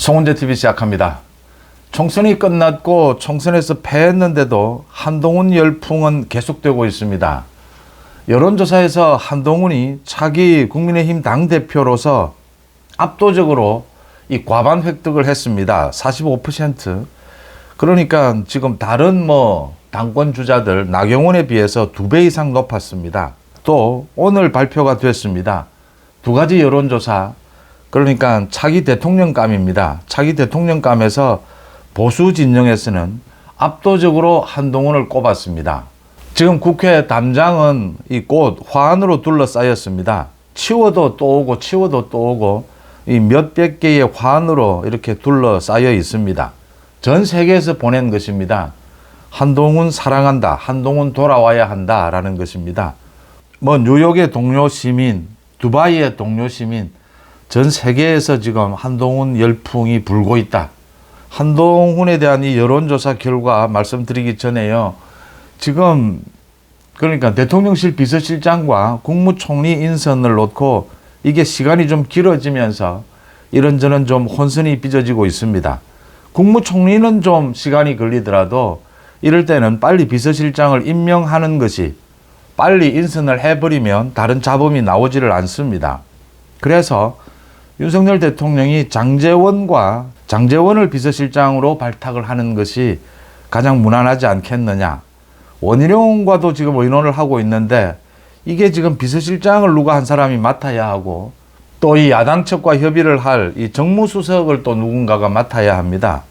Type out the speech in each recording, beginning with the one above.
송은재 TV 시작합니다. 총선이 끝났고 총선에서 패했는데도 한동훈 열풍은 계속되고 있습니다. 여론조사에서 한동훈이 차기 국민의힘 당대표로서 압도적으로 이 과반 획득을 했습니다. 45%. 그러니까 지금 다른 당권 주자들 나경원에 비해서 2배 이상 높았습니다. 또 오늘 발표가 됐습니다. 두 가지 여론조사. 그러니까 차기 대통령감입니다. 차기 대통령감에서 보수 진영에서는 압도적으로 한동훈을 꼽았습니다. 지금 국회 담장은 이 꽃 화환으로 둘러싸였습니다. 치워도 또 오고 치워도 또 오고 이 몇백 개의 화환으로 이렇게 둘러싸여 있습니다. 전 세계에서 보낸 것입니다. 한동훈 사랑한다. 한동훈 돌아와야 한다라는 것입니다. 뉴욕의 동료 시민, 두바이의 동료 시민, 전 세계에서 지금 한동훈 열풍이 불고 있다. 한동훈에 대한 이 여론조사 결과 말씀드리기 전에요. 지금 그러니까 대통령실 비서실장과 국무총리 인선을 놓고 이게 시간이 좀 길어지면서 이런저런 좀 혼선이 빚어지고 있습니다. 국무총리는 좀 시간이 걸리더라도 이럴 때는 빨리 비서실장을 임명하는 것이 빨리 인선을 해버리면 다른 잡음이 나오지를 않습니다. 그래서 윤석열 대통령이 장제원을 비서실장으로 발탁을 하는 것이 가장 무난하지 않겠느냐. 원희룡과도 지금 의논을 하고 있는데 이게 지금 비서실장을 누가 한 사람이 맡아야 하고 또 이 야당 측과 협의를 할 이 정무수석을 또 누군가가 맡아야 합니다.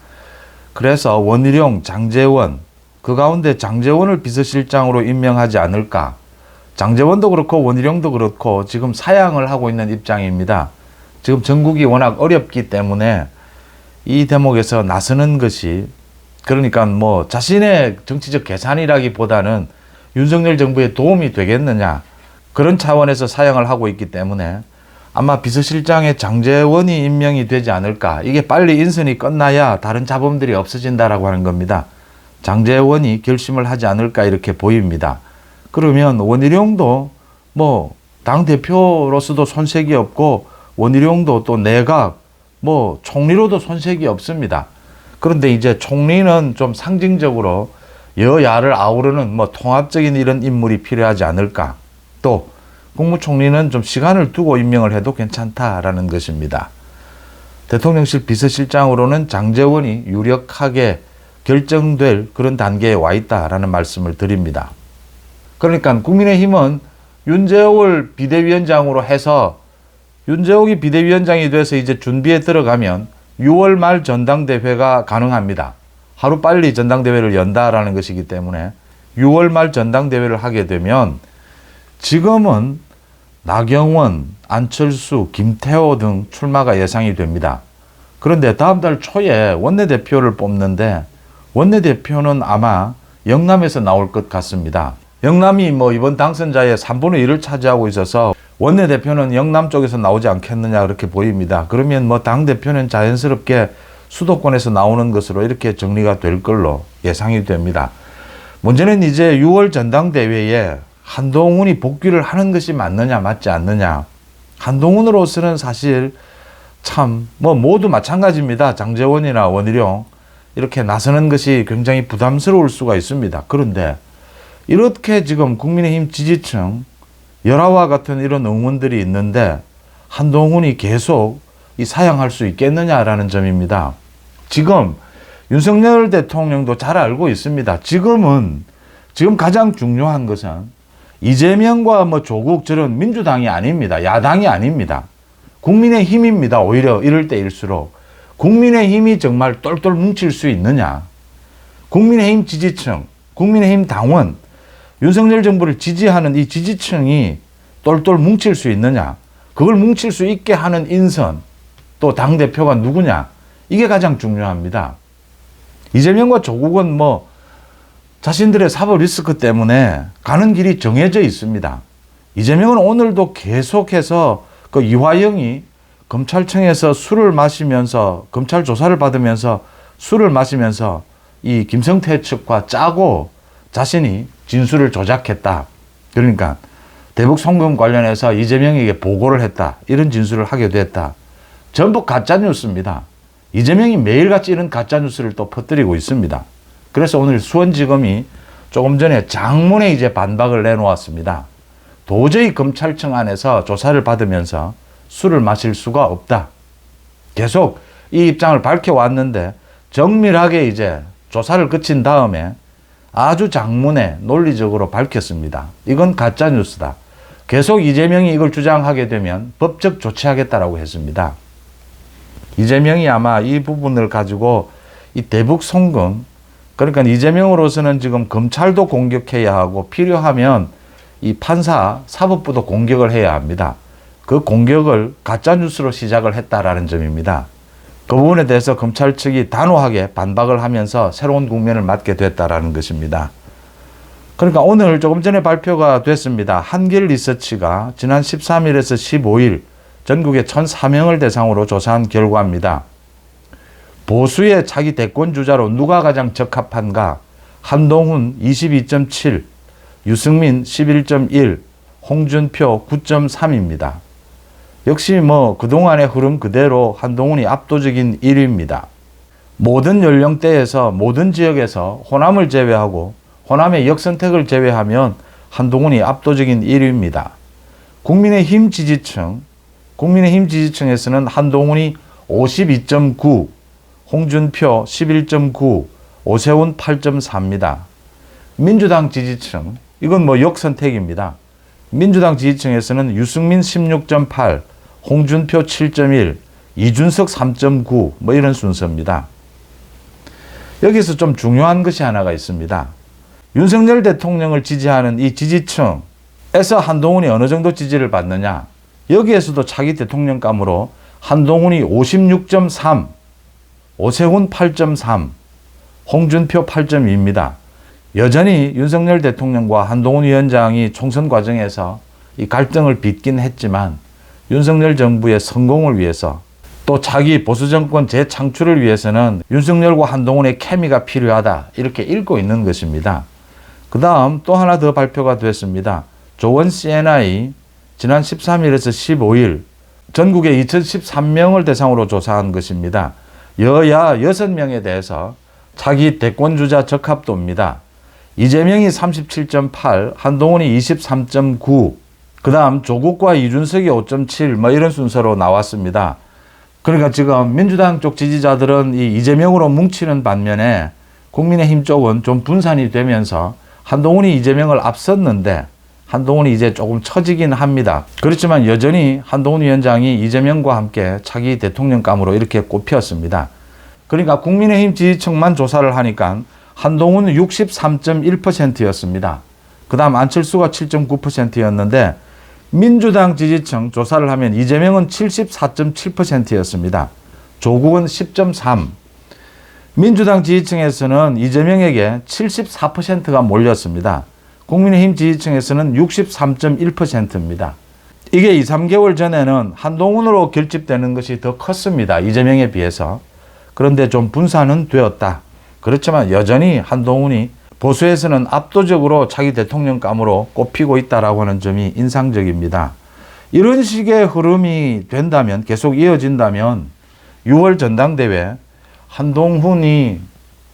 그래서 원희룡, 장제원, 그 가운데 장제원을 비서실장으로 임명하지 않을까. 장제원도 그렇고 원희룡도 그렇고 지금 사양을 하고 있는 입장입니다. 지금 전국이 워낙 어렵기 때문에 이 대목에서 나서는 것이 그러니까 자신의 정치적 계산이라기보다는 윤석열 정부에 도움이 되겠느냐 그런 차원에서 사양을 하고 있기 때문에 아마 비서실장에 장제원이 임명이 되지 않을까. 이게 빨리 인선이 끝나야 다른 잡음들이 없어진다라고 하는 겁니다. 장제원이 결심을 하지 않을까 이렇게 보입니다. 그러면 원희룡도 당대표로서도 손색이 없고 원희룡도 또 내각 총리로도 손색이 없습니다. 그런데 이제 총리는 좀 상징적으로 여야를 아우르는 통합적인 이런 인물이 필요하지 않을까. 또 국무총리는 좀 시간을 두고 임명을 해도 괜찮다라는 것입니다. 대통령실 비서실장으로는 장제원이 유력하게 결정될 그런 단계에 와 있다라는 말씀을 드립니다. 그러니까 국민의힘은 윤재옥을 비대위원장으로 해서 윤재옥이 비대위원장이 돼서 이제 준비에 들어가면 6월 말 전당대회가 가능합니다. 하루빨리 전당대회를 연다라는 것이기 때문에 6월 말 전당대회를 하게 되면 지금은 나경원, 안철수, 김태호 등 출마가 예상이 됩니다. 그런데 다음 달 초에 원내대표를 뽑는데 원내대표는 아마 영남에서 나올 것 같습니다. 영남이 이번 당선자의 3분의 1을 차지하고 있어서 원내대표는 영남 쪽에서 나오지 않겠느냐 그렇게 보입니다. 그러면 당대표는 자연스럽게 수도권에서 나오는 것으로 이렇게 정리가 될 걸로 예상이 됩니다. 문제는 이제 6월 전당대회에 한동훈이 복귀를 하는 것이 맞느냐 맞지 않느냐. 한동훈으로서는 사실 참 모두 마찬가지입니다. 장제원이나 원희룡 이렇게 나서는 것이 굉장히 부담스러울 수가 있습니다. 그런데 이렇게 지금 국민의힘 지지층 열화와 같은 이런 응원들이 있는데 한동훈이 계속 사양할 수 있겠느냐라는 점입니다. 지금 윤석열 대통령도 잘 알고 있습니다. 지금 가장 중요한 것은 이재명과 조국 저런 민주당이 아닙니다. 야당이 아닙니다. 국민의힘입니다. 오히려 이럴 때일수록 국민의힘이 정말 똘똘 뭉칠 수 있느냐. 국민의힘 지지층, 국민의힘 당원, 윤석열 정부를 지지하는 이 지지층이 똘똘 뭉칠 수 있느냐. 그걸 뭉칠 수 있게 하는 인선, 또 당대표가 누구냐. 이게 가장 중요합니다. 이재명과 조국은 자신들의 사법 리스크 때문에 가는 길이 정해져 있습니다. 이재명은 오늘도 계속해서 이화영이 검찰청에서 술을 마시면서 검찰 조사를 받으면서 술을 마시면서 이 김성태 측과 짜고 자신이 진술을 조작했다. 그러니까 대북 송금 관련해서 이재명에게 보고를 했다. 이런 진술을 하게 됐다. 전부 가짜뉴스입니다. 이재명이 매일같이 이런 가짜뉴스를 또 퍼뜨리고 있습니다. 그래서 오늘 수원지검이 조금 전에 장문에 이제 반박을 내놓았습니다. 도저히 검찰청 안에서 조사를 받으면서 술을 마실 수가 없다. 계속 이 입장을 밝혀왔는데 정밀하게 이제 조사를 거친 다음에 아주 장문에 논리적으로 밝혔습니다. 이건 가짜뉴스다. 계속 이재명이 이걸 주장하게 되면 법적 조치하겠다라고 했습니다. 이재명이 아마 이 부분을 가지고 이 대북 송금, 그러니까 이재명으로서는 지금 검찰도 공격해야 하고 필요하면 이 판사, 사법부도 공격을 해야 합니다. 그 공격을 가짜뉴스로 시작을 했다라는 점입니다. 그 부분에 대해서 검찰 측이 단호하게 반박을 하면서 새로운 국면을 맞게 됐다라는 것입니다. 그러니까 오늘 조금 전에 발표가 됐습니다. 한길 리서치가 지난 13일에서 15일 전국의 1,004명을 대상으로 조사한 결과입니다. 보수의 차기 대권 주자로 누가 가장 적합한가? 한동훈 22.7, 유승민 11.1, 홍준표 9.3입니다. 역시 뭐 그동안의 흐름 그대로 한동훈이 압도적인 1위입니다. 모든 연령대에서 모든 지역에서 호남을 제외하고 호남의 역선택을 제외하면 한동훈이 압도적인 1위입니다. 국민의힘 지지층에서는 한동훈이 52.9, 홍준표 11.9, 오세훈 8.4입니다. 민주당 지지층, 이건 뭐 역선택입니다. 민주당 지지층에서는 유승민 16.8, 홍준표 7.1, 이준석 3.9, 뭐 이런 순서입니다. 여기서 좀 중요한 것이 하나가 있습니다. 윤석열 대통령을 지지하는 이 지지층에서 한동훈이 어느 정도 지지를 받느냐. 여기에서도 차기 대통령감으로 한동훈이 56.3, 오세훈 8.3, 홍준표 8.2입니다. 여전히 윤석열 대통령과 한동훈 위원장이 총선 과정에서 이 갈등을 빚긴 했지만 윤석열 정부의 성공을 위해서 또 차기 보수정권 재창출을 위해서는 윤석열과 한동훈의 케미가 필요하다 이렇게 읽고 있는 것입니다. 그 다음 또 하나 더 발표가 됐습니다. 조원 CNI 지난 13일에서 15일 전국의 2013명을 대상으로 조사한 것입니다. 여야 6명에 대해서 차기 대권주자 적합도입니다. 이재명이 37.8, 한동훈이 23.9, 그 다음 조국과 이준석이 5.7, 뭐 이런 순서로 나왔습니다. 그러니까 지금 민주당 쪽 지지자들은 이 이재명으로 뭉치는 반면에 국민의힘 쪽은 좀 분산이 되면서 한동훈이 이재명을 앞섰는데 한동훈이 이제 조금 처지긴 합니다. 그렇지만 여전히 한동훈 위원장이 이재명과 함께 차기 대통령감으로 이렇게 꼽혔습니다. 그러니까 국민의힘 지지층만 조사를 하니까 한동훈은 63.1%였습니다. 그 다음 안철수가 7.9%였는데 민주당 지지층 조사를 하면 이재명은 74.7%였습니다. 조국은 10.3%. 민주당 지지층에서는 이재명에게 74%가 몰렸습니다. 국민의힘 지지층에서는 63.1%입니다. 이게 2, 3개월 전에는 한동훈으로 결집되는 것이 더 컸습니다. 이재명에 비해서. 그런데 좀 분산은 되었다. 그렇지만 여전히 한동훈이 보수에서는 압도적으로 차기 대통령감으로 꼽히고 있다라고 하는 점이 인상적입니다. 이런 식의 흐름이 된다면, 계속 이어진다면 6월 전당대회 한동훈이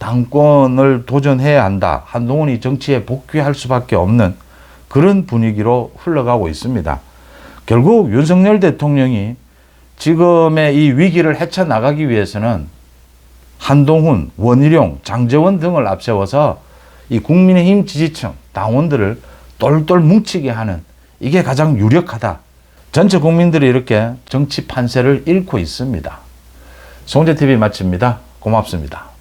당권을 도전해야 한다. 한동훈이 정치에 복귀할 수밖에 없는 그런 분위기로 흘러가고 있습니다. 결국 윤석열 대통령이 지금의 이 위기를 헤쳐나가기 위해서는 한동훈, 원희룡, 장제원 등을 앞세워서 이 국민의힘 지지층, 당원들을 똘똘 뭉치게 하는 이게 가장 유력하다. 전체 국민들이 이렇게 정치 판세를 잃고 있습니다. 송재TV 마칩니다. 고맙습니다.